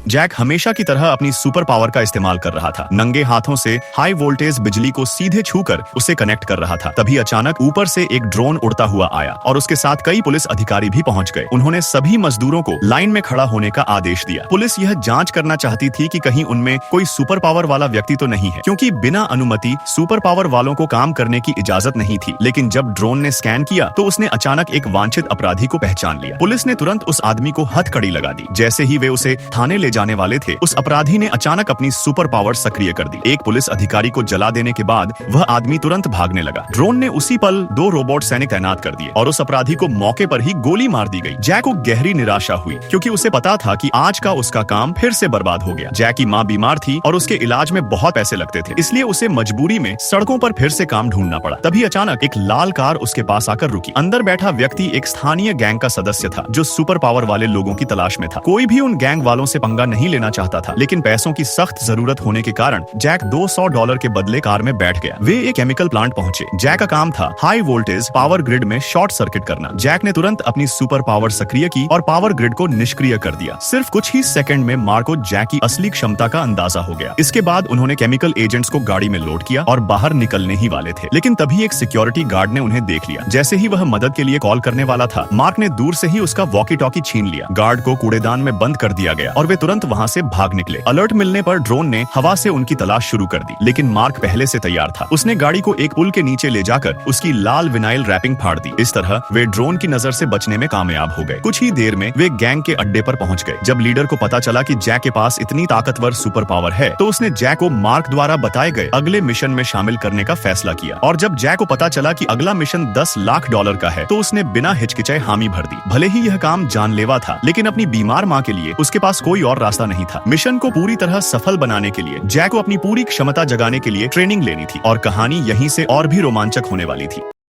Jack हमेशा की तरह अपनी सुपर पावर का इस्तेमाल कर रहा था। नंगे हाथों से हाई वोल्टेज बिजली को सीधे छूकर उसे कनेक्ट कर रहा था। तभी अचानक ऊपर से एक ड्रोन उड़ता हुआ आया और उसके साथ कई पुलिस अधिकारी भी पहुंच गए। उन्होंने सभी मजदूरों को लाइन में खड़ा होने का आदेश दिया। पुलिस यह जांच करना चाहती थी कि कहीं उनमें कोई सुपर पावर वाला व्यक्ति तो नहीं है, क्योंकि बिना अनुमति सुपर पावर वालों को काम करने की इजाजत नहीं थी। लेकिन जब ड्रोन ने स्कैन किया तो उसने अचानक एक वांछित अपराधी को पहचान लिया। पुलिस ने तुरंत उस आदमी को हथकड़ी लगा दी। जैसे ही वे उसे थाने ले जाने वाले थे, उस अपराधी ने अचानक अपनी सुपर पावर सक्रिय कर दी। एक पुलिस अधिकारी को जला देने के बाद वह आदमी तुरंत भागने लगा। ड्रोन ने उसी पल 2 रोबोट सैनिक तैनात कर दिए और उस अपराधी को मौके पर ही गोली मार दी गई। जैक को गहरी निराशा हुई, क्योंकि उसे पता था कि आज का उसका काम फिर से बर्बाद हो गया। जैक की माँ बीमार थी और उसके इलाज में बहुत पैसे लगते थे, इसलिए उसे मजबूरी में सड़कों पर फिर से काम ढूंढना पड़ा। तभी अचानक एक लाल कार उसके पास आकर रुकी। अंदर बैठा व्यक्ति एक स्थानीय गैंग का सदस्य था, जो सुपर पावर वाले लोगों की तलाश में था। कोई भी उन गैंग वालों से पंगा नहीं लेना चाहता था, लेकिन पैसों की सख्त जरूरत होने के कारण जैक $200 के बदले कार में बैठ गया। वे एक केमिकल प्लांट पहुंचे। जैक का काम था हाई वोल्टेज पावर ग्रिड में शॉर्ट सर्किट करना। जैक ने तुरंत अपनी सुपर पावर सक्रिय की और पावर ग्रिड को निष्क्रिय कर दिया। सिर्फ कुछ ही सेकंड में मार्क को जैक की असली क्षमता का अंदाजा हो गया। इसके बाद उन्होंने केमिकल एजेंट्स को गाड़ी में लोड किया और बाहर निकलने ही वाले थे, लेकिन तभी एक सिक्योरिटी गार्ड ने उन्हें देख लिया। जैसे ही वह मदद के लिए कॉल करने वाला था, मार्क ने दूर से ही उसका वॉकी टॉकी छीन लिया। गार्ड को कूड़ेदान में बंद कर दिया गया और वे तुरंत वहां से भाग निकले। अलर्ट मिलने पर ड्रोन ने हवा से उनकी तलाश शुरू कर दी, लेकिन मार्क पहले से तैयार था। उसने गाड़ी को एक पुल के नीचे ले जाकर उसकी लाल विनाइल रैपिंग फाड़ दी। इस तरह वे ड्रोन की नजर से बचने में कामयाब हो गए। कुछ ही देर में वे गैंग के अड्डे पर पहुंच गए। जब लीडर को पता चला कि जैक के पास इतनी ताकतवर सुपर पावर है, तो उसने जैक को मार्क द्वारा बताए गए अगले मिशन में शामिल करने का फैसला किया। और जब जैक को पता चला कि अगला मिशन $10 लाख का है, तो उसने बिना हिचकिचाए हामी भर दी। भले ही यह काम जानलेवा था, लेकिन अपनी बीमार माँ के लिए उसके पास कोई और रास्ता नहीं था। मिशन को पूरी तरह सफल बनाने के लिए जैक को अपनी पूरी क्षमता जगाने के लिए ट्रेनिंग लेनी थी और कहानी यहीं से और भी रोमांचक होने वाली थी।